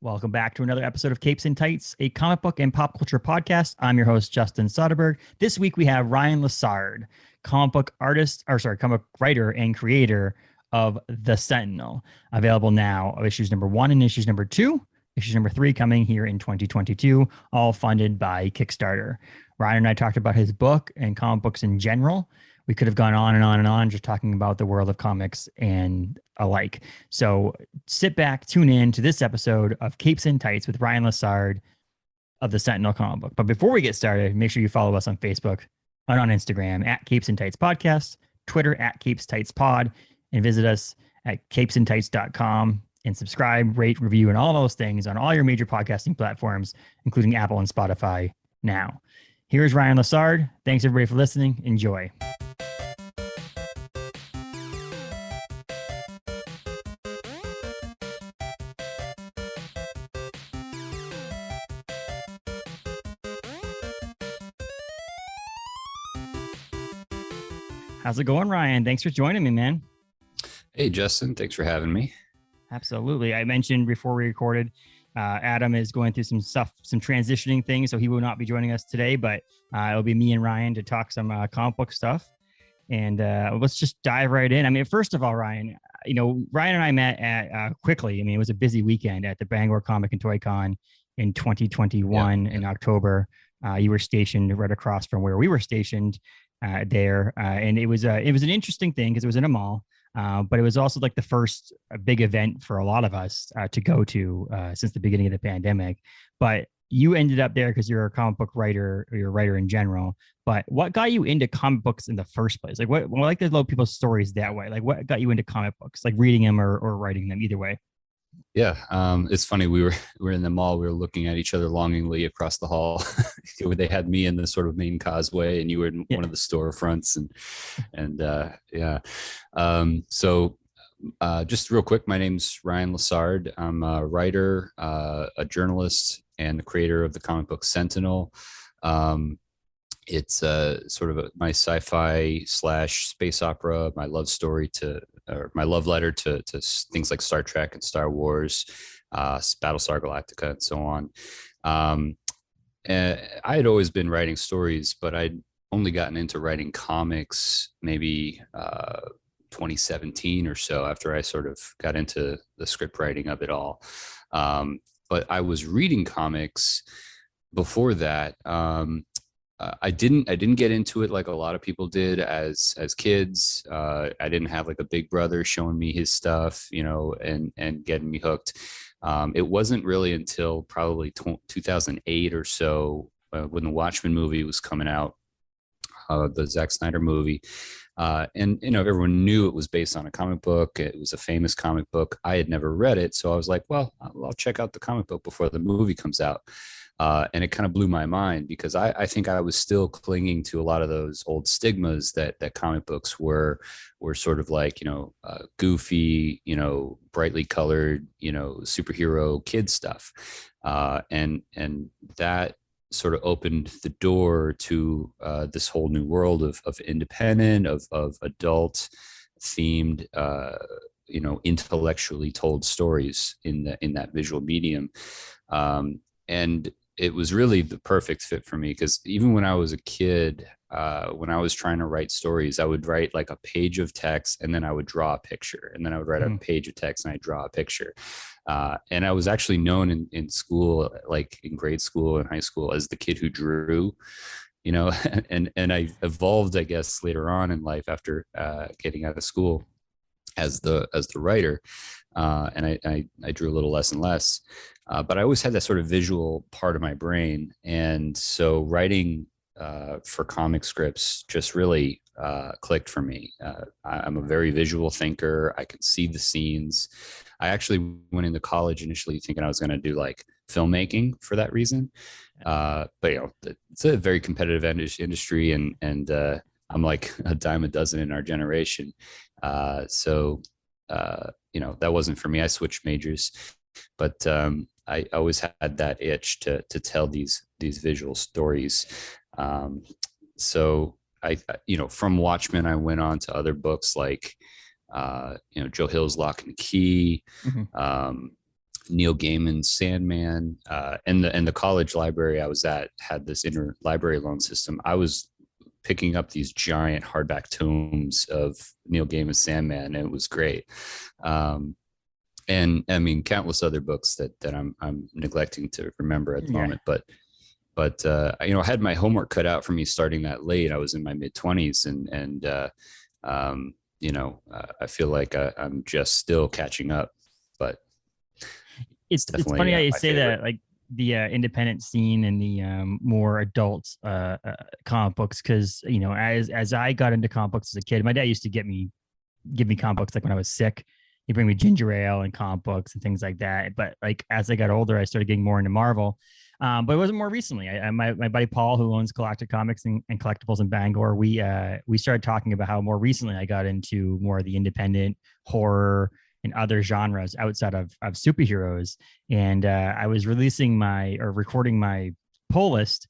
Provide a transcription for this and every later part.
Welcome back to another episode of Capes and Tights, a comic book and pop culture podcast. I'm your host, Justin Soderberg. This week we have Ryan Lessard, comic book writer and creator of The Sentinel, available now of issues number 1 and issues number 2. Issues number 3 coming here in 2022, all funded by Kickstarter. Ryan and I talked about his book and comic books in general. We could have gone on and on and on just talking about the world of comics and alike. So sit back, tune in to this episode of Capes and Tights with Ryan Lessard of the Sentinel comic book. But before we get started, make sure you follow us on Facebook and on Instagram at Capes and Tights Podcast, Twitter at Capes Tights Pod, and visit us at capesandtights.com and subscribe, rate, review, and all those things on all your major podcasting platforms, including Apple and Spotify now. Here's Ryan Lessard. Thanks everybody for listening. Enjoy. How's it going, Ryan? Thanks for joining me, man. Hey, Justin. Thanks for having me. Absolutely. I mentioned before we recorded, Adam is going through some transitioning things, so he will not be joining us today, but it'll be me and Ryan to talk some comic book stuff. And let's just dive right in. I mean, first of all, Ryan, Ryan and I met at quickly. I mean, it was a busy weekend at the Bangor Comic and Toy Con in 2021 in October. You were stationed right across from where we were stationed there. And it was an interesting thing because it was in a mall. But it was also like the first big event for a lot of us to go to since the beginning of the pandemic. But you ended up there because you're a comic book writer, or you're a writer in general. But what got you into comic books in the first place? Like, I like to love people's stories that way. Like, what got you into comic books? Like reading them or writing them, either way. Yeah, it's funny. We were in the mall. We were looking at each other longingly across the hall. They had me in the sort of main causeway, and you were in one of the storefronts. So just real quick, my name's Ryan Lessard. I'm a writer, a journalist, and the creator of the comic book Sentinel. It's sort of my sci-fi / space opera, my love story or my love letter to things like Star Trek and Star Wars, Battlestar Galactica, and so on. And I had always been writing stories, but I'd only gotten into writing comics maybe 2017 or so, after I sort of got into the script writing of it all. But I was reading comics before that. I didn't get into it like a lot of people did as kids. I didn't have like a big brother showing me his stuff, and getting me hooked. It wasn't really until probably 2008 or so, when the Watchmen movie was coming out, the Zack Snyder movie. And everyone knew it was based on a comic book. It was a famous comic book. I had never read it, so I was like, well, I'll check out the comic book before the movie comes out. And it kind of blew my mind, because I think I was still clinging to a lot of those old stigmas that comic books were sort of like, goofy, brightly colored, superhero kid stuff. And that sort of opened the door to this whole new world of independent, of adult themed, intellectually told stories in that visual medium. And it was really the perfect fit for me, because even when I was a kid, when I was trying to write stories, I would write like a page of text, and then I would draw a picture, and then I would write a page of text and I draw a picture. And I was actually known in school, like in grade school and high school, as the kid who drew, and I evolved, I guess, later on in life after getting out of school as the writer. And I drew a little less and less. But I always had that sort of visual part of my brain. And so writing for comic scripts just really clicked for me. I'm a very visual thinker. I can see the scenes. I actually went into college initially thinking I was going to do like filmmaking for that reason. But it's a very competitive industry, and I'm like a dime a dozen in our generation. So that wasn't for me. I switched majors, but I always had that itch to tell these visual stories. So I from Watchmen, I went on to other books like Joe Hill's Lock and Key, Neil Gaiman's Sandman, and the college library I was at had this interlibrary loan system. I was picking up these giant hardback tomes of Neil Gaiman's Sandman, and it was great. And I mean, countless other books that I'm neglecting to remember at the moment. But you know, I had my homework cut out for me starting that late. I was in my mid-20s, you know, I feel like I'm just still catching up. But it's funny how you say favorite. that, like the independent scene and the more adult comic books, because you know, as I got into comic books as a kid, my dad used to give me comic books like when I was sick. He'd bring me ginger ale and comic books and things like that. But like as I got older, I started getting more into Marvel. But it wasn't more recently. My buddy Paul, who owns Galactic Comics and collectibles in Bangor, we started talking about how more recently I got into more of the independent horror and other genres outside of superheroes. And I was recording my pull list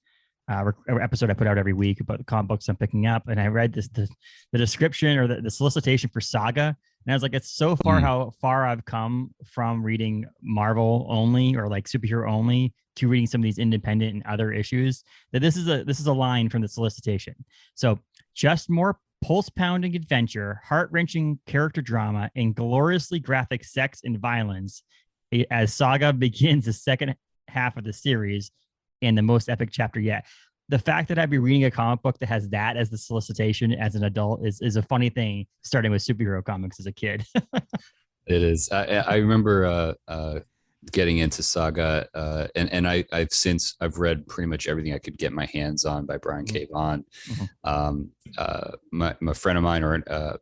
episode I put out every week about the comic books I'm picking up. And I read the description or the solicitation for Saga. And I was like, it's so far how far I've come from reading Marvel only or like superhero only to reading some of these independent and other issues, that this is a line from the solicitation. So just more pulse-pounding adventure, heart-wrenching character drama, and gloriously graphic sex and violence as Saga begins the second half of the series and the most epic chapter yet. The fact that I'd be reading a comic book that has that as the solicitation as an adult is a funny thing, starting with superhero comics as a kid. It is. I remember getting into Saga, and I've read pretty much everything I could get my hands on by Brian K. Vaughan. My friend of mine, or a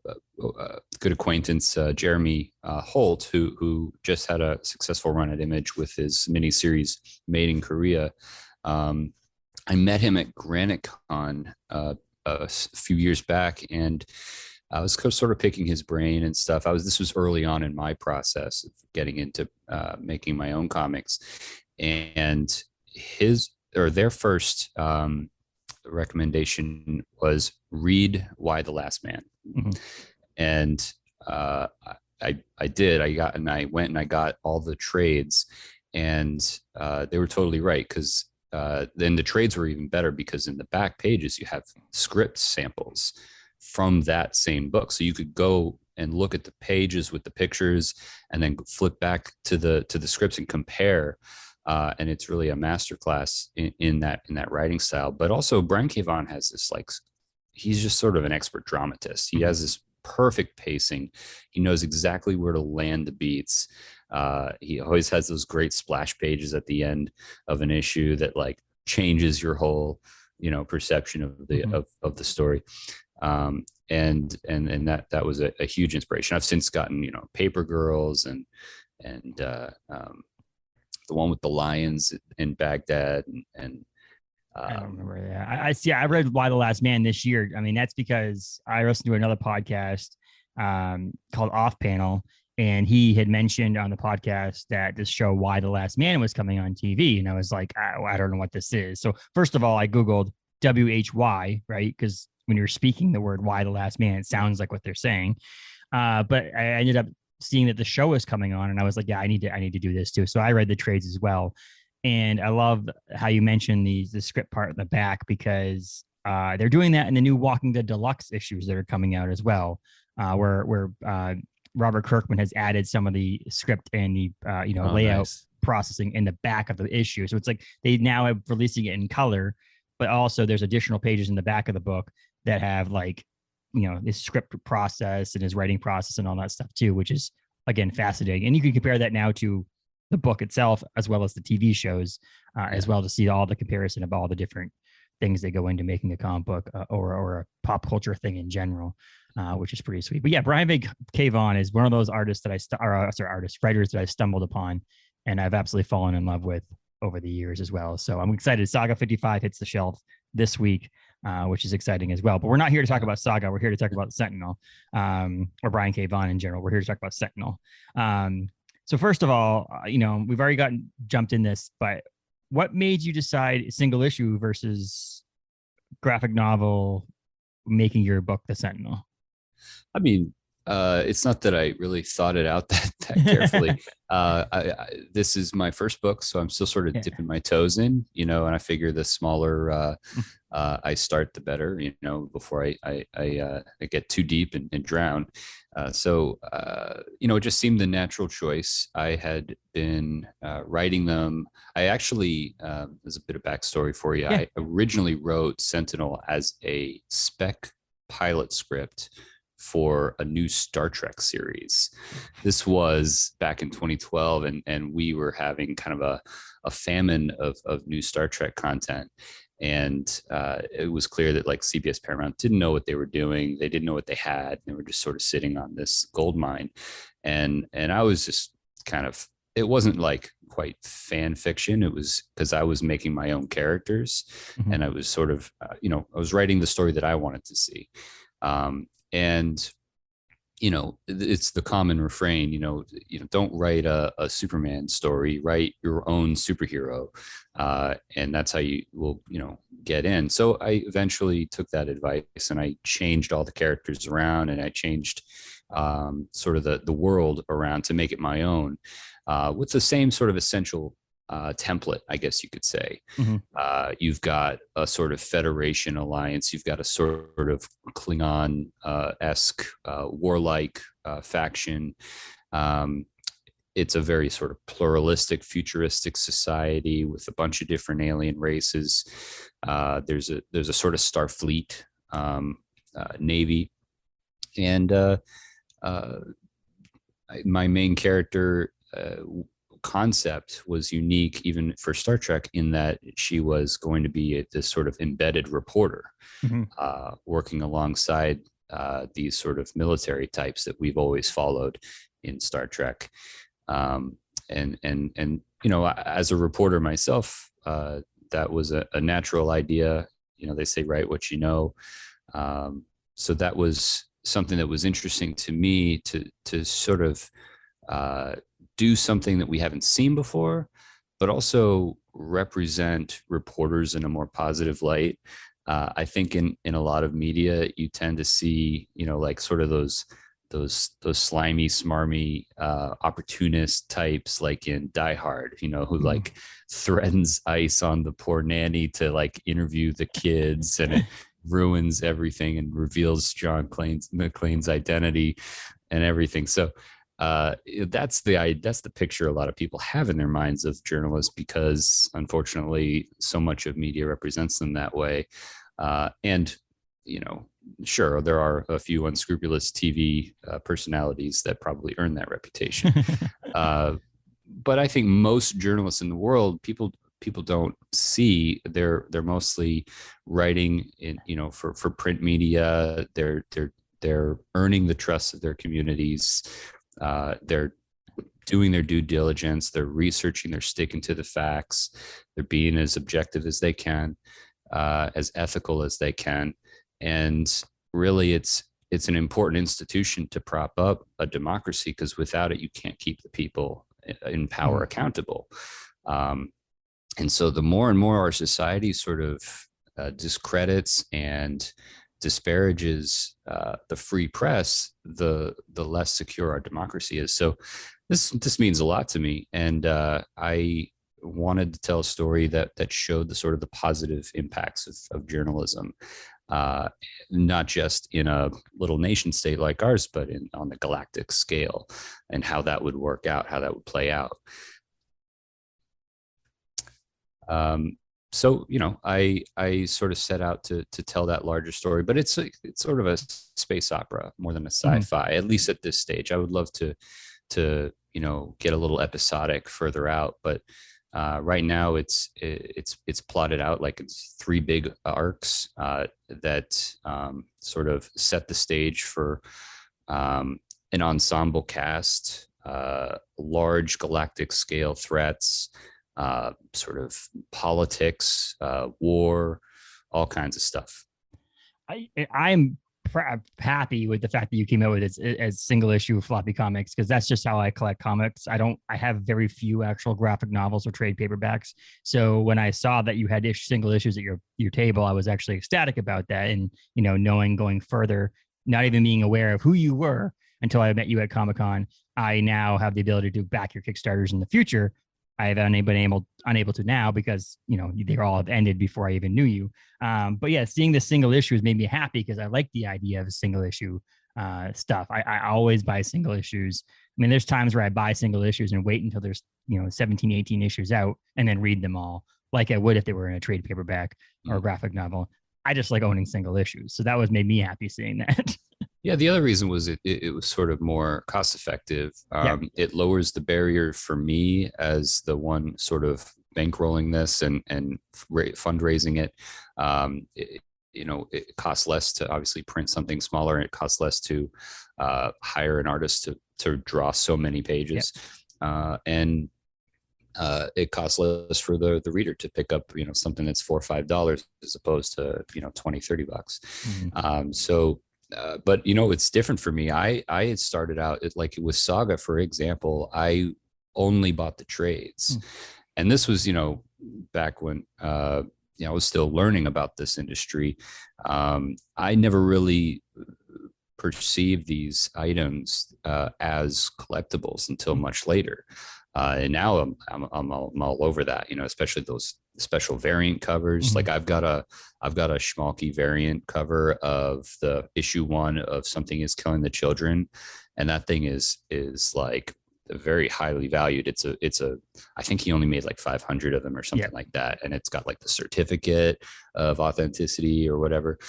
good acquaintance, Jeremy Holt, who just had a successful run at Image with his miniseries Made in Korea. I met him at GraniteCon a few years back, and I was sort of picking his brain and stuff. This was early on in my process of getting into making my own comics, and their first recommendation was read Y: The Last Man. And I did. I went and I got all the trades, and they were totally right, because then the trades were even better, because in the back pages you have script samples from that same book, so you could go and look at the pages with the pictures and then flip back to the scripts and compare, and it's really a masterclass in that writing style. But also Brian K. Vaughan has this, like, he's just sort of an expert dramatist. He has this perfect pacing. He knows exactly where to land the beats. He always has those great splash pages at the end of an issue that like changes your whole, you know, perception of the of the story. And that was a huge inspiration. I've since gotten, you know, Paper Girls and the one with the lions in Baghdad and I don't remember that. I see. I read Y: The Last Man this year. I mean, that's because I listened to another podcast called Off Panel, and he had mentioned on the podcast that this show Y: The Last Man was coming on TV, and I was like, I don't know what this is. So first of all, I googled WHY, right? Because when you're speaking the word Y: The Last Man, it sounds like what they're saying. But I ended up seeing that the show was coming on, and I was like, yeah, I need to do this too. So I read the trades as well. And I love how you mentioned the script part in the back, because they're doing that in the new Walking Dead Deluxe issues that are coming out as well, where Robert Kirkman has added some of the script and the layout processing in the back of the issue. So it's like they now are releasing it in color, but also there's additional pages in the back of the book that have, like, you know, his script process and his writing process and all that stuff too, which is again fascinating. And you can compare that now to the book itself as well as the TV shows as well, to see all the comparison of all the different things that go into making a comic book or a pop culture thing in general, which is pretty sweet. But yeah, Brian K. Vaughan is one of those artists that writers that I stumbled upon and I've absolutely fallen in love with over the years as well. So I'm excited. Saga 55 hits the shelf this week, which is exciting as well. But we're not here to talk about Saga. We're here to talk about Sentinel, or Brian K. Vaughan in general. We're here to talk about Sentinel. So first of all, you know, we've already jumped in this, but what made you decide single issue versus graphic novel, making your book The Sentinel? I mean, It's not that I really thought it out that carefully. This is my first book, so I'm still sort of Yeah. dipping my toes in, and I figure the smaller I start, the better, before I get too deep and drown. It just seemed the natural choice. I had been writing them. I actually, there's a bit of backstory for you. Yeah. I originally wrote Sentinel as a spec pilot script for a new Star Trek series. This was back in 2012, and we were having kind of a famine of new Star Trek content. And it was clear that like CBS Paramount didn't know what they were doing. They didn't know what they had. They were just sort of sitting on this gold mine. And I was just kind of, it wasn't like quite fan fiction. It was because I was making my own characters, and I was sort of, I was writing the story that I wanted to see. And it's the common refrain, don't write a Superman story, write your own superhero. And that's how you will, get in. So I eventually took that advice, and I changed all the characters around, and I changed sort of the world around to make it my own, with the same sort of essential template, I guess you could say. You've got a sort of Federation alliance. You've got a sort of Klingon-esque warlike faction. It's a very sort of pluralistic, futuristic society with a bunch of different alien races. There's a sort of Starfleet navy, and my main character concept was unique even for Star Trek in that she was going to be this sort of embedded reporter, working alongside these sort of military types that we've always followed in Star Trek. And as a reporter myself, that was a natural idea. They say write what you know. So that was something that was interesting to me to sort of do something that we haven't seen before, but also represent reporters in a more positive light. I think in a lot of media, you tend to see, like sort of those slimy, smarmy, opportunist types, like in Die Hard, who like threatens ice on the poor nanny to like interview the kids, and it ruins everything and reveals John McClane's identity and everything. So that's the picture a lot of people have in their minds of journalists, because unfortunately so much of media represents them that way. And sure, there are a few unscrupulous TV personalities that probably earn that reputation. But I think most journalists in the world, people don't see. They're mostly writing in, for print media. They're earning the trust of their communities. They're doing their due diligence. They're researching. They're sticking to the facts. They're being as objective as they can, as ethical as they can. And really, it's an important institution to prop up a democracy, because without it, you can't keep the people in power accountable. And so the more and more our society sort of discredits and disparages the free press, the less secure our democracy is. So this means a lot to me, and I wanted to tell a story that showed the sort of the positive impacts of journalism, not just in a little nation state like ours, but on the galactic scale, and how that would work out, how that would play out. So, I sort of set out to tell that larger story, but it's sort of a space opera more than a sci-fi, at least at this stage. I would love to get a little episodic further out, but right now it's plotted out like it's 3 big arcs that sort of set the stage for an ensemble cast, large galactic scale threats, sort of politics, war, all kinds of stuff. I'm happy with the fact that you came out with it as single issue floppy comics, because that's just how I collect comics. I have very few actual graphic novels or trade paperbacks. So when I saw that you had single issues at your table, I was actually ecstatic about that. And, knowing going further, not even being aware of who you were, until I met you at Comic-Con. I now have the ability to back your Kickstarters in the future. I have been unable to now because, you know, they all have ended before I even knew you. But yeah, seeing the single issue has made me happy because I like the idea of a single issue stuff. I always buy single issues. I mean, there's times where I buy single issues and wait until there's, you know, 17, 18 issues out and then read them all like I would if they were in a trade paperback or a graphic novel. I just like owning single issues. So that was made me happy seeing that. Yeah, the other reason was it was sort of more cost effective. It lowers the barrier for me as the one sort of bankrolling this and fundraising it. You know, it costs less to obviously print something smaller, and it costs less to hire an artist to draw so many pages. And it costs less for the reader to pick up, you know, something that's $4 or $5 as opposed to, you know, $20, $30. But you know, it's different for me. I had started out like with Saga, for example. I only bought the trades, and this was, you know, back when you know, I was still learning about this industry. I never really perceived these items as collectibles until much later. And now I'm all over that, you know, especially those special variant covers. Like I've got a schmalky variant cover of the issue 1 of Something Is Killing the Children, and that thing is like very highly valued. It's a I think he only made like 500 of them or something like that, and it's got like the certificate of authenticity or whatever.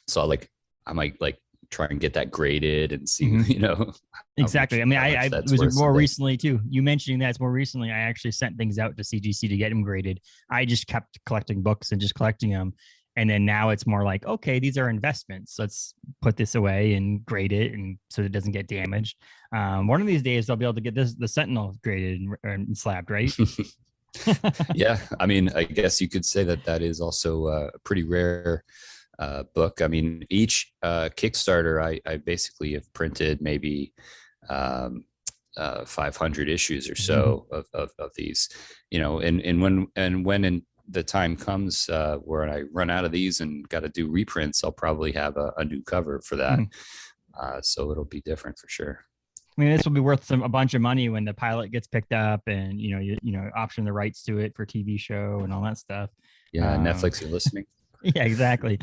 So I might like try and get that graded and see, you know. Exactly. I mean, I was more recently too. You mentioning that, it's more recently. I actually sent things out to CGC to get them graded. I just kept collecting books and just collecting them. And then now it's more like, okay, these are investments. Let's put this away and grade it, and so it doesn't get damaged. One of these days, I'll be able to get the Sentinel graded and slabbed, right? Yeah. I mean, I guess you could say that is also a pretty rare book. I mean, each Kickstarter, I basically have printed maybe 500 issues or so of these, you know, and when the time comes where I run out of these and got to do reprints, I'll probably have a new cover for that. So it'll be different for sure. I mean, this will be worth a bunch of money when the pilot gets picked up and, you know, option the rights to it for TV show and all that stuff. Yeah. Netflix, you're listening. Yeah, exactly.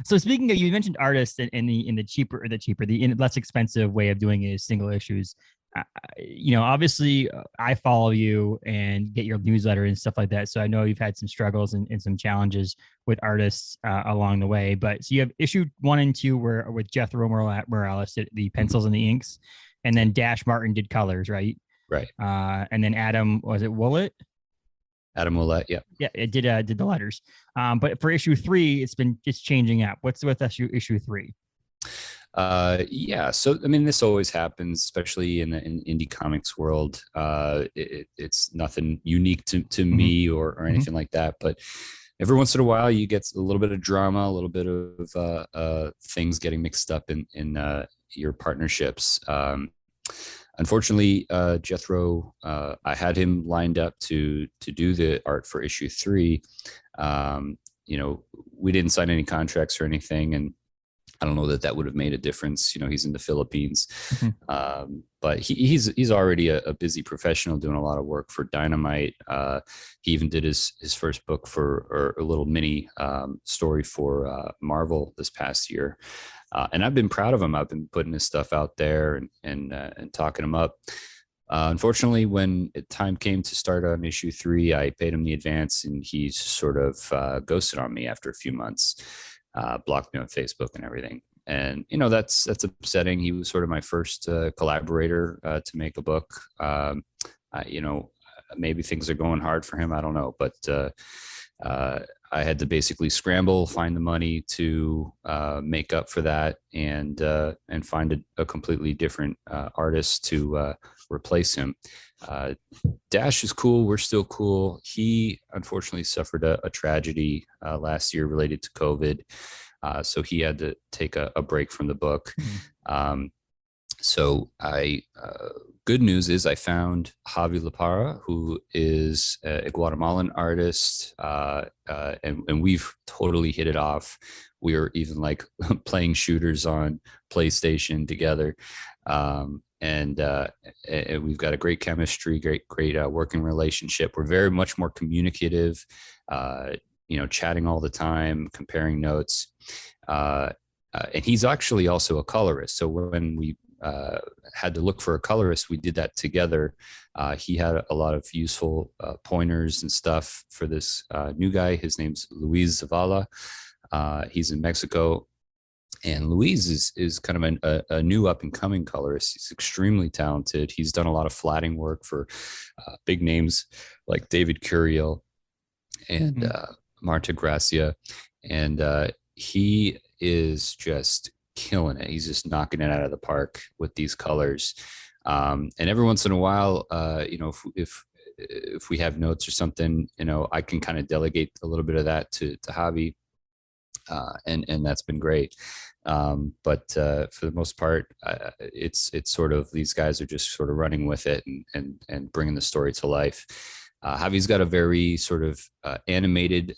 So speaking of, you mentioned artists in the less expensive way of doing it is single issues. You know, obviously I follow you and get your newsletter and stuff like that. So I know you've had some struggles and some challenges with artists along the way, but so you have issue 1 and 2 where with Jethro Morales did the pencils and the inks, and then Dash Martin did colors, right? Right. And then Adam, was it Willett? Adam Willett, yeah. Yeah, it did the letters. But for issue 3, it's changing up. What's with issue 3? Yeah, so I mean, this always happens, especially in the indie comics world. It's nothing unique to me or anything like that, but every once in a while you get a little bit of drama, a little bit of things getting mixed up in your partnerships. Unfortunately, Jethro, I had him lined up to do the art for issue 3. You know, we didn't sign any contracts or anything, and I don't know that would have made a difference. You know, he's in the Philippines, but he's already a busy professional doing a lot of work for Dynamite. He even did his first book or a little mini story for Marvel this past year. And I've been proud of him. I've been putting his stuff out there and talking him up. Unfortunately, when time came to start on issue 3, I paid him the advance, and he sort of ghosted on me after a few months, blocked me on Facebook and everything. And, you know, that's upsetting. He was sort of my first collaborator to make a book. You know, maybe things are going hard for him. I don't know. But I had to basically scramble, find the money to make up for that, and find a completely different artist to replace him. Dash is cool. We're still cool. He unfortunately suffered a tragedy last year related to COVID. So he had to take a break from the book. So good news is I found Javi Laparra, who is a Guatemalan artist, and we've totally hit it off. We were even like playing shooters on PlayStation together, and we've got a great chemistry, great working relationship. We're very much more communicative, chatting all the time, comparing notes. And he's actually also a colorist. So when we had to look for a colorist, we did that together. He had a lot of useful pointers and stuff for this new guy. His name's Luiz Zavala. He's in Mexico. And Luiz is kind of a new up and coming colorist. He's extremely talented. He's done a lot of flatting work for big names like David Curiel and Marta Gracia. And he is just killing it. He's just knocking it out of the park with these colors. And every once in a while, if we have notes or something, I can kind of delegate a little bit of that to Javi. And that's been great. But for the most part, it's sort of, these guys are just sort of running with it and bringing the story to life. Javi's got a very sort of animated,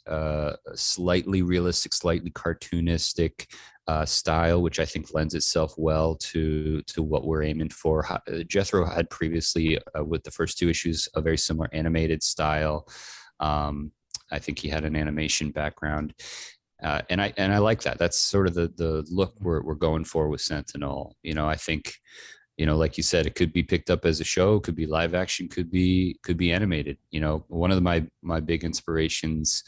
slightly realistic, slightly cartoonistic style, which I think lends itself well to what we're aiming for. Jethro had previously, with the first two issues, a very similar animated style. I think he had an animation background. And I like that. That's sort of the look we're going for with Sentinel. I think, like you said, it could be picked up as a show, could be live action, could be animated. One of my big inspirations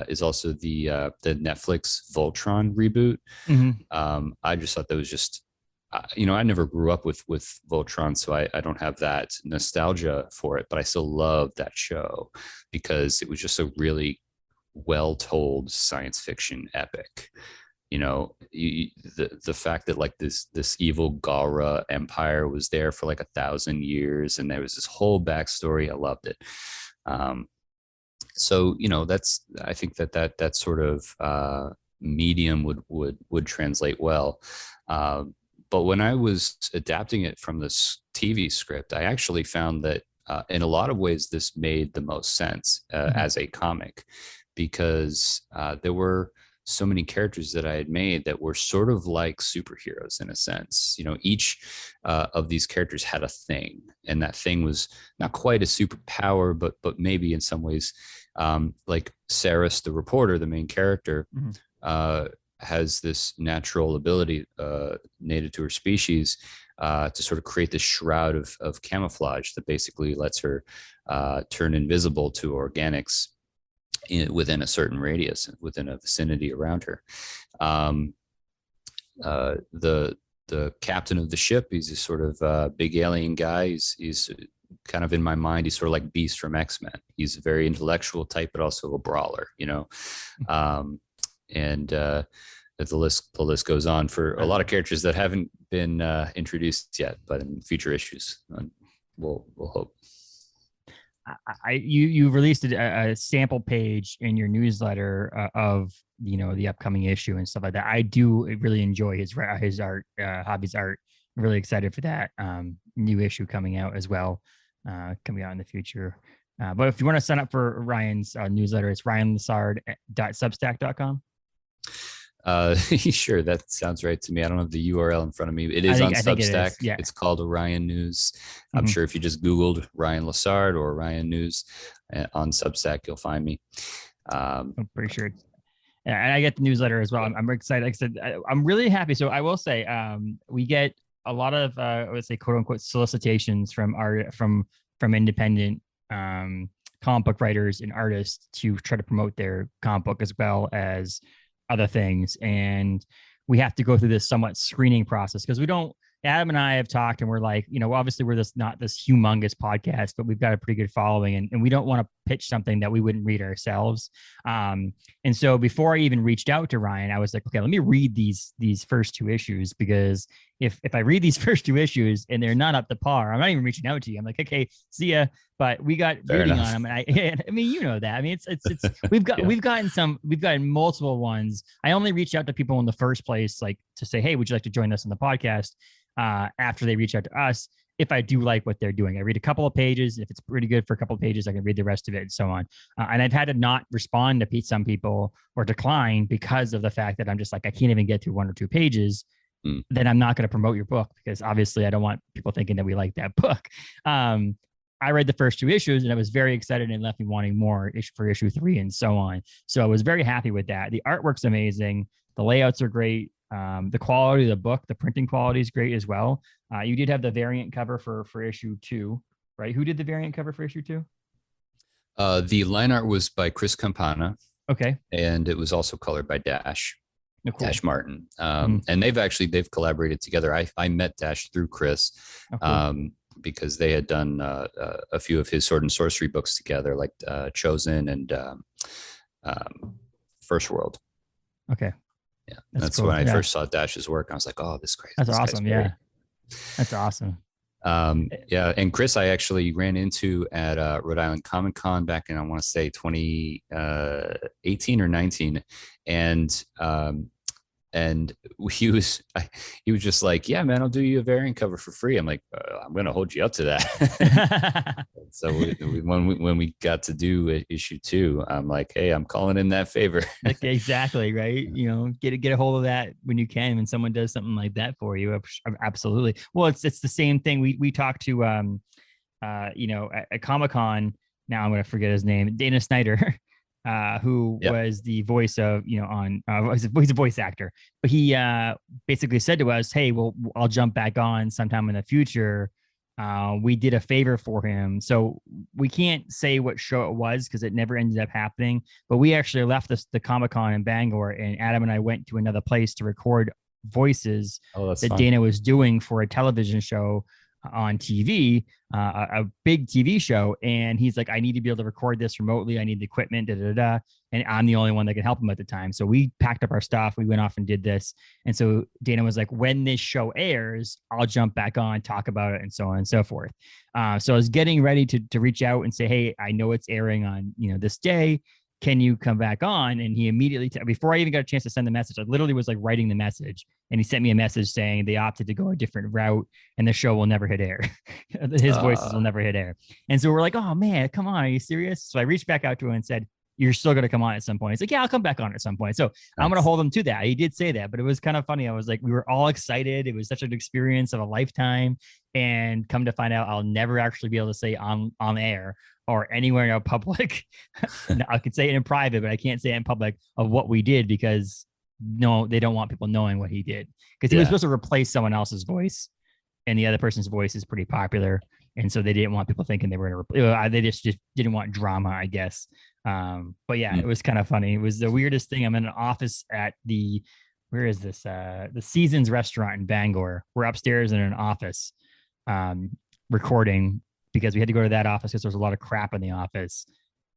is also the Netflix Voltron reboot. I just thought that was just, I never grew up with Voltron, so I don't have that nostalgia for it, but I still love that show because it was just a really well-told science fiction epic. The fact that like this evil Galra empire was there for like 1,000 years, and there was this whole backstory. I loved it. So that's, I think that sort of medium would translate well. But when I was adapting it from this TV script, I actually found that in a lot of ways this made the most sense as a comic, because there were so many characters that I had made that were sort of like superheroes in a sense. Each of these characters had a thing, and that thing was not quite a superpower, but maybe in some ways, like Saris, the reporter, the main character, has this natural ability native to her species to sort of create this shroud of camouflage that basically lets her turn invisible to organics within a certain radius, within a vicinity around her. The captain of the ship, he's this sort of big alien guy. He's kind of, in my mind, he's sort of like Beast from X-Men. He's a very intellectual type, but also a brawler, and the list goes on for a lot of characters that haven't been introduced yet, but in future issues, we'll hope. You released a sample page in your newsletter of the upcoming issue and stuff like that. I do really enjoy his art, Javi's art. I'm really excited for that new issue coming out as well, coming out in the future. But if you want to sign up for Ryan's newsletter, it's ryanlessard.substack.com. Sure, that sounds right to me. I don't have the URL in front of me. It is on Substack. Yeah. It's called Ryan News. I'm sure if you just Googled Ryan Lessard or Ryan News on Substack, you'll find me. I'm pretty sure. Yeah, and I get the newsletter as well. I'm excited. Like I said, I'm really happy. So I will say, we get a lot of, I would say, quote unquote, solicitations from independent comic book writers and artists to try to promote their comic book as well as other things. And we have to go through this somewhat screening process because Adam and I have talked, and we're like, obviously we're not this humongous podcast, but we've got a pretty good following, and we don't want to pitch something that we wouldn't read ourselves. And so before I even reached out to Ryan, I was like, okay, let me read these first 2 issues, because if I read these first 2 issues and they're not up to par, I'm not even reaching out to you. I'm like, okay, see ya. But we got Fair reading enough. on them, and I mean, you know that. I mean, it's we've gotten multiple ones. I only reached out to people in the first place, like to say, hey, would you like to join us on the podcast? After they reach out to us, if I do like what they're doing, I read a couple of pages. If it's pretty good for a couple of pages, I can read the rest of it and so on. And I've had to not respond to some people or decline because of the fact that I'm just like, I can't even get through 1 or 2 pages. Then I'm not going to promote your book, because obviously I don't want people thinking that we like that book. I read the first 2 issues and I was very excited and left me wanting more for issue 3 and so on. So I was very happy with that. The artwork's amazing. The layouts are great. The quality of the book, the printing quality is great as well. You did have the variant cover for issue 2, right? Who did the variant cover for issue 2? The line art was by Chris Campana. Okay. And it was also colored by Dash. Oh, cool. Dash Martin. And they've collaborated together. I met Dash through Chris. Oh, cool. Because they had done a few of his sword and sorcery books together, like Chosen and First World. Okay. Yeah, that's cool. When I first saw Dash's work. I was like, "Oh, this crazy! That's awesome." Yeah, that's awesome. Yeah, and Chris, I actually ran into at Rhode Island Comic Con back in, I want to say 2018 or 19, and he was just like, yeah, man, I'll do you a variant cover for free. I'm like, I'm going to hold you up to that. So when we got to do issue 2, I'm like, hey, I'm calling in that favor. Exactly. Right. You know, get a hold of that when you can, when someone does something like that for you. Absolutely. Well, it's the same thing. We talked to, at Comic-Con, now I'm going to forget his name, Dana Snyder. Who was the voice of, he's a voice actor, but he basically said to us, hey, well, I'll jump back on sometime in the future. We did a favor for him. So we can't say what show it was because it never ended up happening, but we actually left the Comic-Con in Bangor, and Adam and I went to another place to record voices that fun. Dana was doing for a television show on TV, a big TV show. And he's like, I need to be able to record this remotely. I need the equipment, and I'm the only one that can help him at the time. So we packed up our stuff. We went off and did this. And so Dana was like, when this show airs, I'll jump back on, talk about it, and so on and so forth. So I was getting ready to reach out and say, hey, I know it's airing on, this day. Can you come back on? And he immediately, before I even got a chance to send the message, I literally was like writing the message, and he sent me a message saying they opted to go a different route and the show will never hit air. His voices will never hit air. And so we're like, oh man, come on, are you serious? So I reached back out to him and said, you're still going to come on at some point. He's like, yeah, I'll come back on at some point. So I'm going to hold him to that. He did say that, but it was kind of funny. I was like, we were all excited. It was such an experience of a lifetime, and come to find out, I'll never actually be able to say on air or anywhere in public. I could say it in private, but I can't say it in public of what we did, because they don't want people knowing what he did, because he was supposed to replace someone else's voice, and the other person's voice is pretty popular. And so they didn't want people thinking they were going to, they just didn't want drama, I guess. But yeah, it was kind of funny. It was the weirdest thing. I'm in an office at where is this? The Seasons restaurant in Bangor. We're upstairs in an office recording, because we had to go to that office because there was a lot of crap in the office.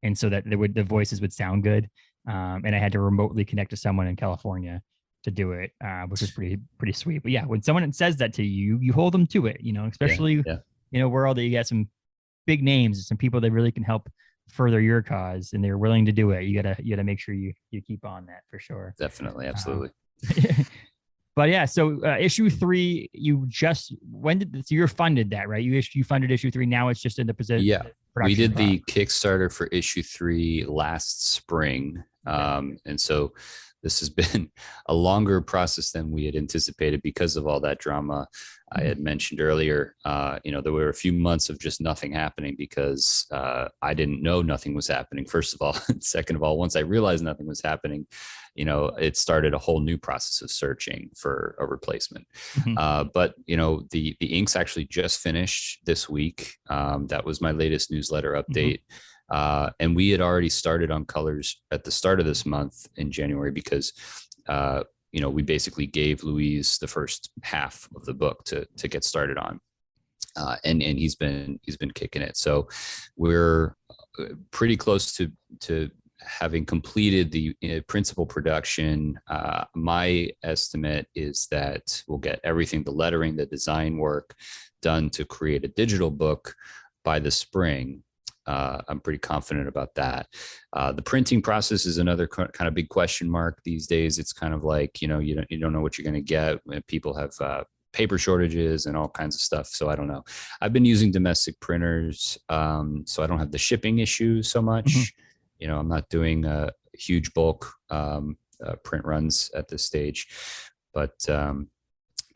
And so that the voices would sound good. And I had to remotely connect to someone in California to do it, which was pretty sweet. But yeah, when someone says that to you, you hold them to it, especially in a world that you got some big names and some people that really can help further your cause, and they're willing to do it. You gotta make sure you keep on that for sure. Definitely. Absolutely. But yeah, so issue 3, you're funded that, right? You funded issue 3. Now it's just in the position. Yeah, we did the Kickstarter for issue 3 last spring. And so this has been a longer process than we had anticipated because of all that drama I had mentioned earlier. There were a few months of just nothing happening because I didn't know nothing was happening, first of all. Second of all, once I realized nothing was happening, it started a whole new process of searching for a replacement. But the inks actually just finished this week. That was my latest newsletter update. And we had already started on colors at the start of this month in January, because we basically gave Luiz the first half of the book to get started on, and he's been kicking it. So we're pretty close to having completed the principal production. My estimate is that we'll get everything, the lettering, the design work done to create a digital book by the spring. I'm pretty confident about that. The printing process is another kind of big question mark these days. It's kind of like, you don't know what you're going to get. People have paper shortages and all kinds of stuff. So I don't know. I've been using domestic printers, so I don't have the shipping issue so much. Mm-hmm. I'm not doing huge bulk print runs at this stage, but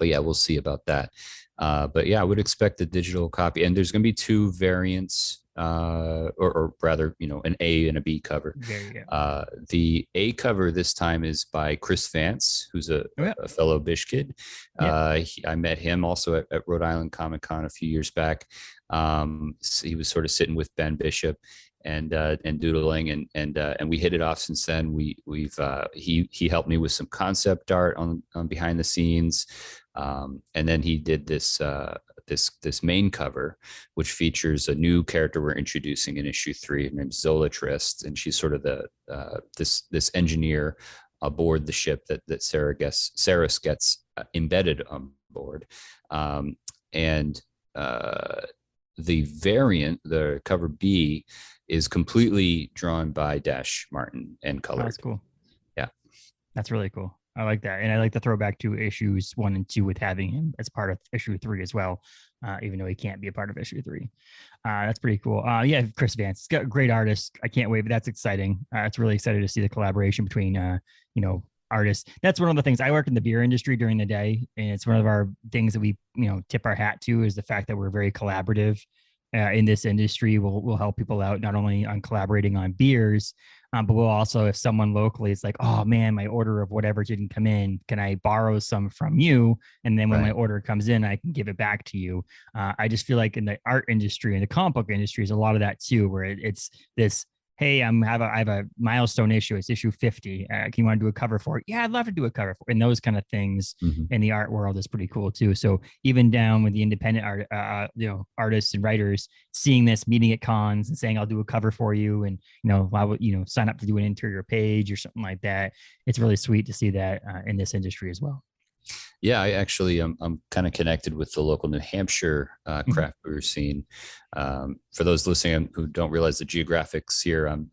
yeah, we'll see about that. But yeah, I would expect the digital copy, and there's going to be 2 variants, or rather, an A and a B cover. The A cover this time is by Chris Vance, who's a fellow Bish kid. I met him also at Rhode Island Comic Con a few years back. So he was sort of sitting with Ben Bishop and doodling, and we hit it off since then. He helped me with some concept art on behind the scenes. And then he did this main cover, which features a new character we're introducing in issue 3 named Zola Trist, and she's sort of this engineer aboard the ship that Saris gets embedded on board. And the variant, the cover B, is completely drawn by Dash Martin and colored. Oh, that's cool. Yeah, that's really cool. I like that. And I like the throwback to issues 1 and 2 with having him as part of issue 3 as well, even though he can't be a part of issue 3. That's pretty cool. Yeah, Chris Vance, he's got a great artist. I can't wait, but that's exciting. It's really excited to see the collaboration between, artists. That's one of the things. I work in the beer industry during the day, and it's one of our things that we, tip our hat to, is the fact that we're very collaborative in this industry. We'll help people out, not only on collaborating on beers, but we'll also, if someone locally is like, oh man, my order of whatever didn't come in, can I borrow some from you? And then when my order comes in, I can give it back to you. I just feel like in the art industry and the comic book industry is a lot of that too, where it's this, hey, I have a milestone issue. It's issue 50. Can you want to do a cover for it? Yeah, I'd love to do a cover for it. And those kind of things in the art world is pretty cool too. So even down with the independent art, artists and writers, seeing this, meeting at cons and saying, I'll do a cover for you. And, I would, sign up to do an interior page or something like that. It's really sweet to see that in this industry as well. Yeah, I actually I'm kind of connected with the local New Hampshire craft brewer scene. For those listening who don't realize the geographics here, I'm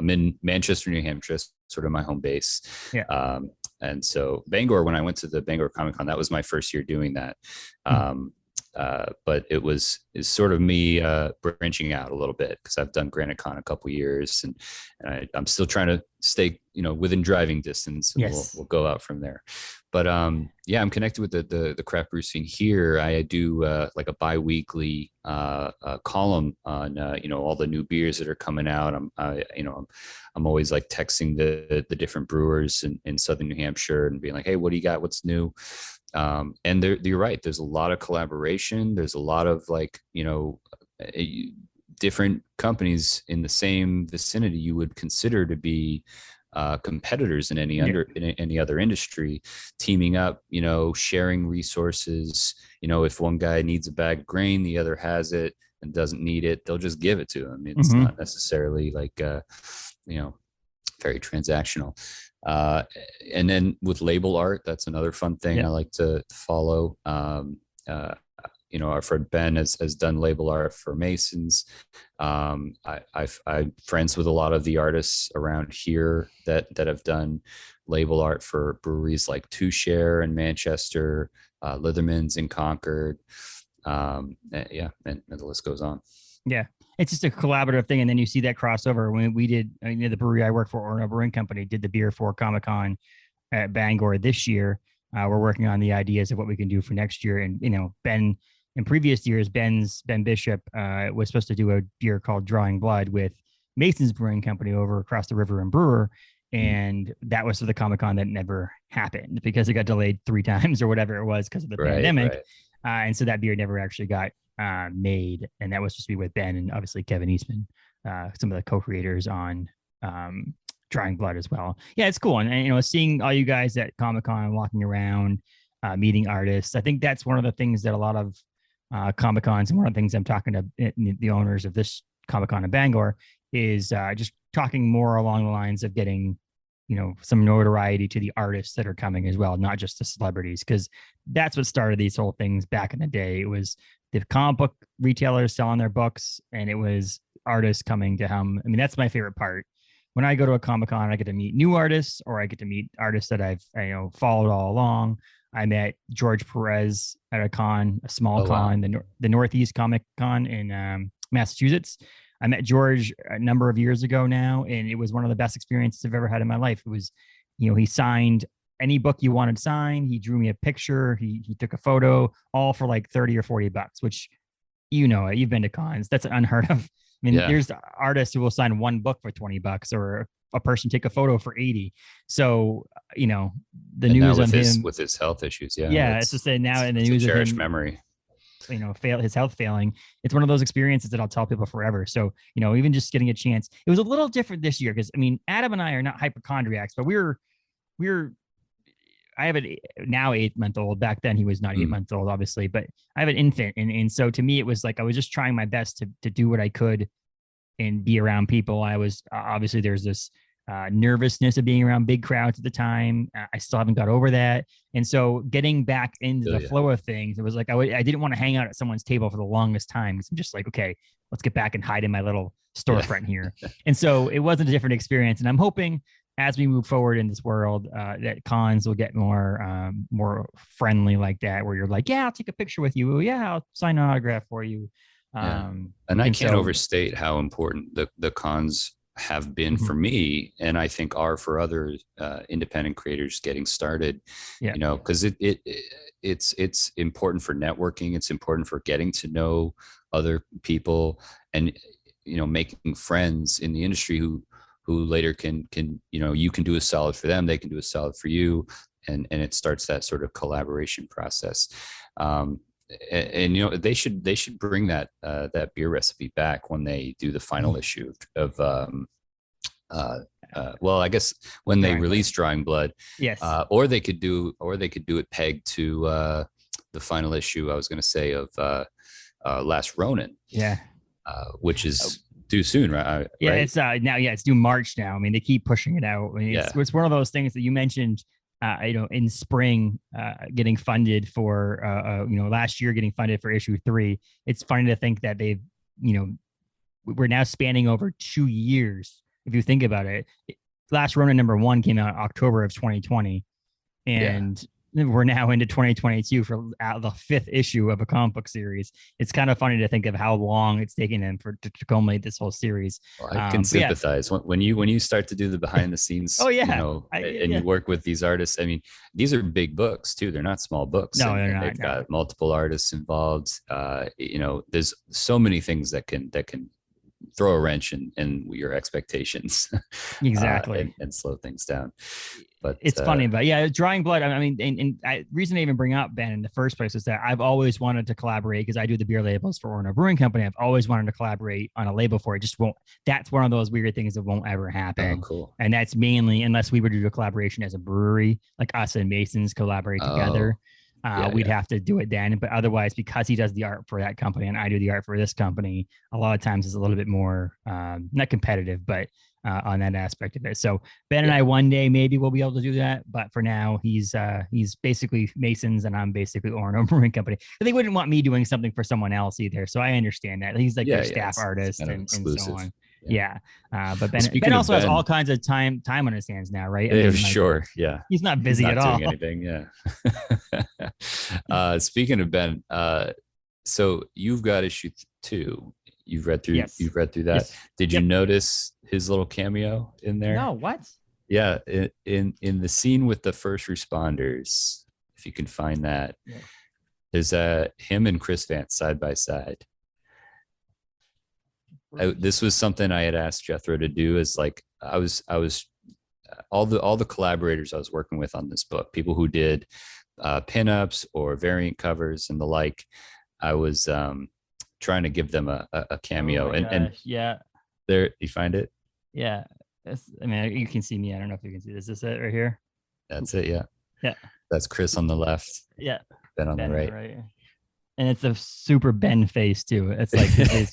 in Manchester, New Hampshire, sort of my home base. Yeah. And so Bangor, when I went to the Bangor Comic Con, that was my first year doing that. But it's sort of me branching out a little bit, because I've done Granite Con a couple years, and I'm still trying to stay within driving distance, and we'll go out from there. But yeah, I'm connected with the craft brew scene here. I do like a bi-weekly column on all the new beers that are coming out. I'm always like texting the different brewers in southern New Hampshire and being like, hey, what do you got? What's new? And you're right. There's a lot of collaboration. There's a lot of different companies in the same vicinity you would consider to be competitors in any other industry, teaming up, sharing resources. If one guy needs a bag of grain, the other has it and doesn't need it, they'll just give it to him. It's not necessarily like very transactional. And then with label art, that's another fun thing I like to follow. Our friend Ben has done label art for Masons. I'm friends with a lot of the artists around here that have done label art for breweries like Two Share in Manchester, Litherman's in Concord. And the list goes on. Yeah. It's just a collaborative thing. And then you see that crossover when we did, the brewery I work for, Orno Brewing Company, did the beer for Comic-Con at Bangor this year. We're working on the ideas of what we can do for next year. And, Ben, in previous years, Ben Bishop was supposed to do a beer called Drawing Blood with Mason's Brewing Company over across the river in Brewer. And that was for the Comic-Con that never happened because it got delayed 3 times or whatever it was because of the pandemic. Right. And so that beer never actually got made, and that was supposed to be with Ben and obviously Kevin Eastman, some of the co-creators on Drawing Blood as well. Yeah, it's cool. And seeing all you guys at Comic-Con walking around, meeting artists, I think that's one of the things that a lot of Comic-Cons, and one of the things I'm talking to the owners of this Comic-Con in Bangor, is just talking more along the lines of getting, some notoriety to the artists that are coming as well, not just the celebrities, because that's what started these whole things back in the day. It was the comic book retailers selling their books, and it was artists coming to him. I mean, that's my favorite part. When I go to a Comic-Con, I get to meet new artists, or I get to meet artists that I've followed all along. I met George Perez at a con, a small con, wow, the Northeast Comic Con in Massachusetts. I met George a number of years ago now, and it was one of the best experiences I've ever had in my life. It was, he signed any book you wanted signed. He drew me a picture. He took a photo, all for like $30 or $40, which, you've been to cons. That's unheard of. I mean, there's artists who will sign one book for $20, or a person take a photo for 80. So, the news on him with his health issues. It's just that now in the news, cherished memory. His health failing. It's one of those experiences that I'll tell people forever. So, even just getting a chance, it was a little different this year because, I mean, Adam and I are not hypochondriacs, but I have an now 8-month-old. Back then he was not 8 months old, obviously, but I have an infant. And so to me, it was like, I was just trying my best to do what I could and be around people. I was obviously there's this nervousness of being around big crowds at the time. I still haven't got over that. And so getting back into the flow of things, it was like, I didn't want to hang out at someone's table for the longest time. I'm just like, okay, let's get back and hide in my little storefront here. And so it wasn't a different experience. And I'm hoping as we move forward in this world, that cons will get more friendly like that, where you're like, yeah, I'll take a picture with you. Yeah, I'll sign an autograph for you. And I can't overstate how important the cons have been for me, and I think are for other independent creators getting started. Because it's important for networking. It's important for getting to know other people, and making friends in the industry who later can you can do a solid for them, they can do a solid for you, and it starts that sort of collaboration process. And they should bring that beer recipe back when they do the final issue of well, I guess when they release Drawing Blood. Yes. Or they could do it pegged to the final issue, I was going to say, of Last Ronin. Yeah. Which is due soon, right? Yeah, it's now. Yeah, it's due March now. I mean, they keep pushing it out. I mean, it's one of those things that you mentioned. In spring, getting funded for, last year getting funded for issue 3. It's funny to think that they've, we're now spanning over 2 years. If you think about it, Last Ronin #1 came out in October of 2020, and we're now into 2022 for the 5th issue of a comic book series. It's kind of funny to think of how long it's taken them to culminate this whole series. Well, I can sympathize when you start to do the behind the scenes. You work with these artists. I mean, these are big books too. They're not small books. No, they're not. They've got multiple artists involved. There's so many things that can throw a wrench in your expectations. Exactly. And slow things down. But it's funny, but Drawing Blood. I mean, and reason I even bring up Ben in the first place is that I've always wanted to collaborate, because I do the beer labels for Orono Brewing Company. I've always wanted to collaborate on a label for it. Just won't. That's one of those weird things that won't ever happen. Oh, cool. And that's mainly unless we were to do a collaboration as a brewery, like us and Masons collaborate together. We'd have to do it then. But otherwise, because he does the art for that company and I do the art for this company, a lot of times it's a little bit more not competitive, but on that aspect of it. So Ben and I, one day maybe we'll be able to do that, but for now he's basically Masons and I'm basically Orono Brewing Company. But they wouldn't want me doing something for someone else either, so I understand that. He's like their staff artist and so on. But Ben also has all kinds of time on his hands now, right? Sure. He's not busy at all. Doing anything. Speaking of Ben, so you've got issue 2. You've read through that. Yes. Did you notice his little cameo in there? No, what? Yeah, in the scene with the first responders, if you can find that, there's him and Chris Vance side by side. This was something I had asked Jethro to do. Is like I was all the collaborators I was working with on this book, people who did pinups or variant covers and the like. I was trying to give them a cameo, and there you find it. Yeah, I mean, you can see me. I don't know if you can see this. Is it right here? That's it. Yeah. Yeah. That's Chris on the left. Yeah. Ben on the right. And it's a super Ben face too. It's like I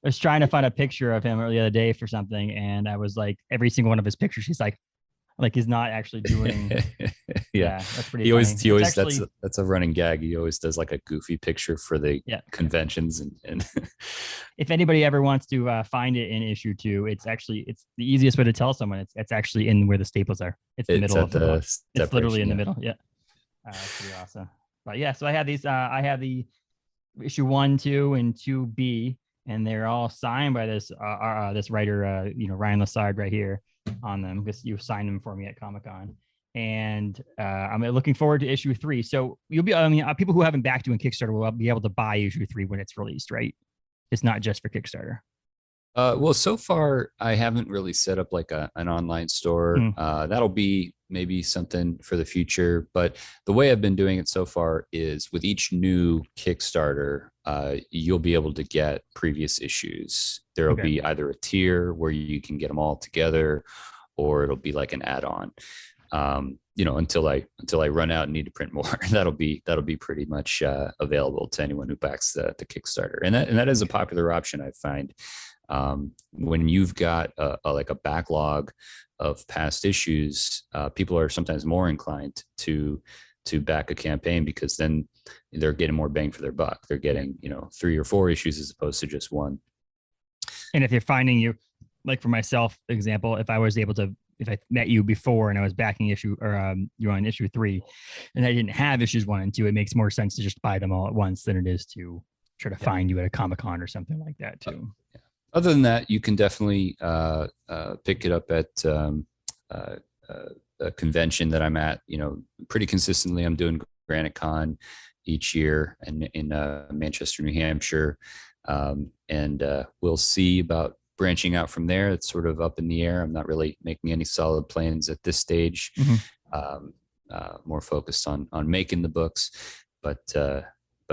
was trying to find a picture of him the other day for something, and I was like, every single one of his pictures, he's like he's not actually doing. Yeah, that's pretty he funny. always actually, that's a running gag. He always does like a goofy picture for the conventions, and if anybody ever wants to find it in issue 2, it's the easiest way to tell someone it's actually in where the staples are. It's the middle of the book. It's literally in the middle. Yeah, that's pretty awesome. But yeah, so I have these. I have the issue 1, 2, and 2B, and they're all signed by this this writer, Ryan Lessard right here on them, because you signed them for me at Comic-Con. And I'm looking forward to issue 3. So you'll be, people who haven't backed you in Kickstarter will be able to buy issue 3 when it's released, right? It's not just for Kickstarter. Well, so far I haven't really set up like an online store. That'll be maybe something for the future. But the way I've been doing it so far is with each new Kickstarter, you'll be able to get previous issues. There'll be either a tier where you can get them all together, or it'll be like an add-on. Until I run out and need to print more, that'll be pretty much available to anyone who backs the Kickstarter. And that is a popular option, I find. When you've got a backlog of past issues, people are sometimes more inclined to back a campaign, because then they're getting more bang for their buck. They're getting 3 or 4 issues as opposed to just 1. And if you're finding you, like for myself, example, if I met you before and I was backing issue, or you're on issue 3, and I didn't have issues 1 and 2, it makes more sense to just buy them all at once than it is to try to find you at a Comic-Con or something like that too. Other than that, you can definitely pick it up at a convention that I'm at. Pretty consistently, I'm doing Granite Con each year in Manchester, New Hampshire, and we'll see about branching out from there. It's sort of up in the air. I'm not really making any solid plans at this stage. More focused on making the books, but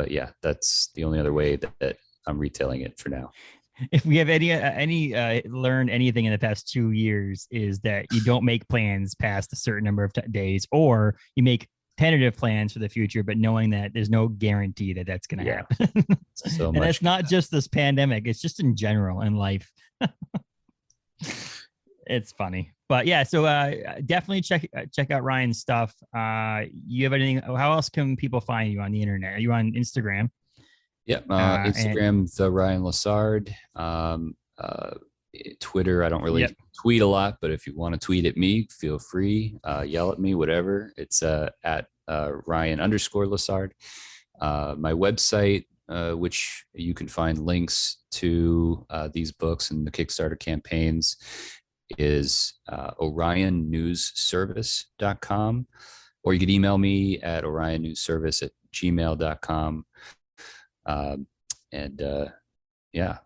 yeah, that's the only other way that I'm retailing it for now. If we have any learned anything in the past 2 years, is that you don't make plans past a certain number of days, or you make tentative plans for the future, but knowing that there's no guarantee that that's going to happen. And it's not just this pandemic; it's just in general in life. It's funny, but yeah. So definitely check out Ryan's stuff. You have anything? How else can people find you on the internet? Are you on Instagram? Yeah, Instagram, the Ryan Lessard. Twitter, I don't really tweet a lot, but if you want to tweet at me, feel free. Yell at me, whatever. It's at Ryan_Lessard. My website, which you can find links to these books and the Kickstarter campaigns, is orionnewsservice.com, or you could email me at orionnewsservice@gmail.com. Yeah.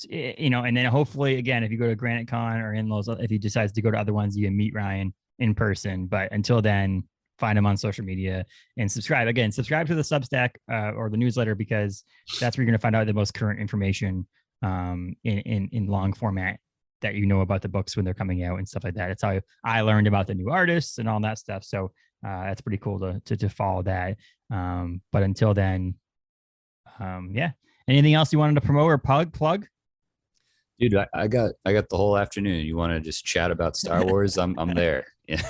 And then hopefully, again, if you go to Granite Con or if he decides to go to other ones, you can meet Ryan in person. But until then, find him on social media and subscribe. Again, subscribe to the Substack or the newsletter, because that's where you're going to find out the most current information in long format that about the books when they're coming out and stuff like that. It's how I learned about the new artists and all that stuff. So that's pretty cool to follow that. But until then, yeah. Anything else you wanted to promote or plug? Dude, I got the whole afternoon. You want to just chat about Star Wars? I'm there. Yeah.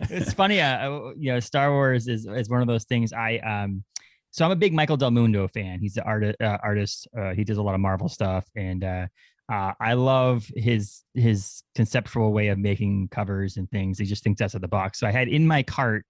It's funny. Star Wars is one of those things. So I'm a big Michael Del Mundo fan. He's the artist. He does a lot of Marvel stuff, and I love his conceptual way of making covers and things. He just thinks outside the box. So I had in my cart,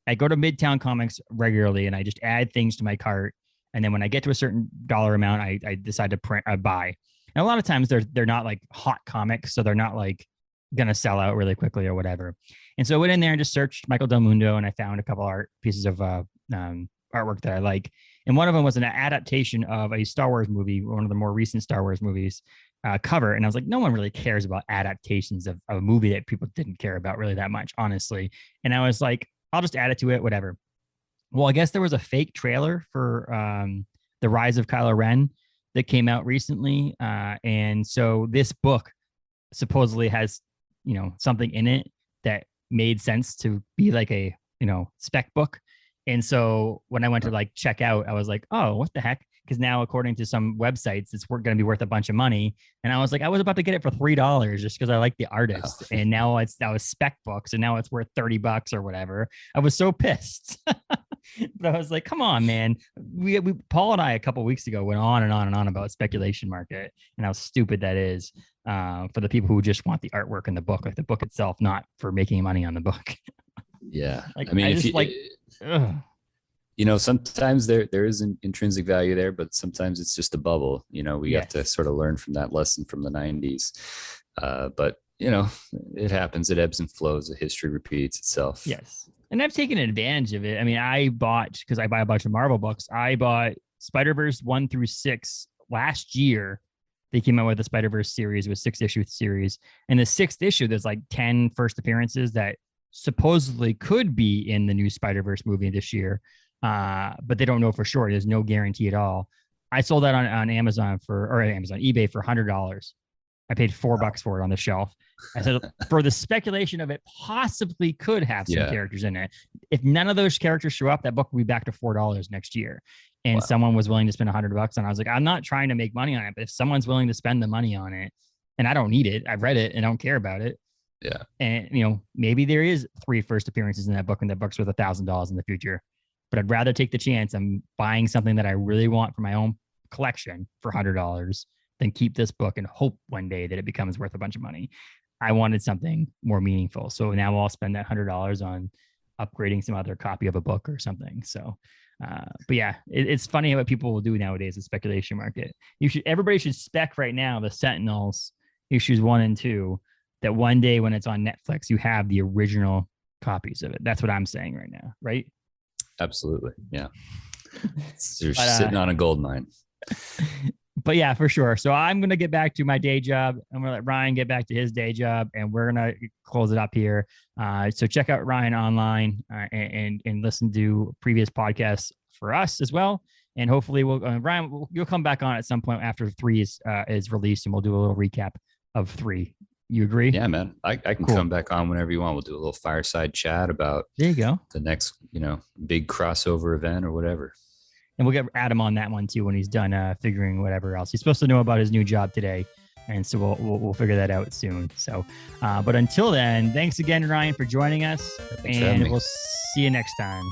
I go to Midtown Comics regularly, and I just add things to my cart. And then when I get to a certain dollar amount, I decide to buy. And a lot of times they're not like hot comics, so they're not like gonna sell out really quickly or whatever. And so I went in there and just searched Michael Del Mundo, and I found a couple pieces of artwork that I like. And one of them was an adaptation of a Star Wars movie, one of the more recent Star Wars movies, cover. And I was like, no one really cares about adaptations of a movie that people didn't care about really that much, honestly. And I was like, I'll just add it to it, whatever. Well, I guess there was a fake trailer for The Rise of Kylo Ren that came out recently. And so this book supposedly has, something in it that made sense to be like a, spec book. And so when I went to like check out, I was like, oh, what the heck? Because now, according to some websites, it's going to be worth a bunch of money. And I was like, I was about to get it for $3 just because I like the artist. And now that was spec books, and now it's worth $30 or whatever. I was so pissed. But I was like, come on, man. We Paul and I a couple of weeks ago went on and on and on about speculation market and how stupid that is for the people who just want the artwork in the book, like the book itself, not for making money on the book. Yeah. Like, I mean, if you know, sometimes there is an intrinsic value there, but sometimes it's just a bubble. You know, we have to sort of learn from that lesson from the 90s. But, you know, it happens. It ebbs and flows. The history repeats itself. Yes. And I've taken advantage of it. I mean, because I buy a bunch of Marvel books, I bought Spider-Verse 1-6 last year. They came out with the Spider-Verse series, with 6-issue series. And the 6th issue, there's like 10 first appearances that supposedly could be in the new Spider-Verse movie this year. But they don't know for sure. There's no guarantee at all. I sold that on Amazon eBay for $100. I paid $4 for it on the shelf. I said, for the speculation of it possibly could have some characters in it. If none of those characters show up, that book will be back to $4 next year. And someone was willing to spend $100, and I was like, I'm not trying to make money on it, but if someone's willing to spend the money on it, and I don't need it, I've read it and I don't care about it. Yeah. And you know, maybe there is 3 first appearances in that book, and that book's worth $1,000 in the future. But I'd rather take the chance I'm buying something that I really want for my own collection for $100 than keep this book and hope one day that it becomes worth a bunch of money. I wanted something more meaningful. So now I'll spend that $100 on upgrading some other copy of a book or something. So, but yeah, it's funny what people will do nowadays in speculation market. Everybody should spec right now the Sentinels issues 1 and 2, that one day when it's on Netflix, you have the original copies of it. That's what I'm saying right now. Right. Absolutely. Yeah. You're sitting on a gold mine. But yeah, for sure. So I'm going to get back to my day job. I'm going to let Ryan get back to his day job, and we're going to close it up here. So check out Ryan online and listen to previous podcasts for us as well. And hopefully Ryan, you'll come back on at some point after 3 is released, and we'll do a little recap of 3. You agree? Yeah, man. I can come back on whenever you want. We'll do a little fireside chat about there you go, the next, big crossover event or whatever. And we'll get Adam on that one too when he's done figuring whatever else. He's supposed to know about his new job today. And so we'll figure that out soon. So, but until then, thanks again, Ryan, for joining us. Thanks and we'll see you next time.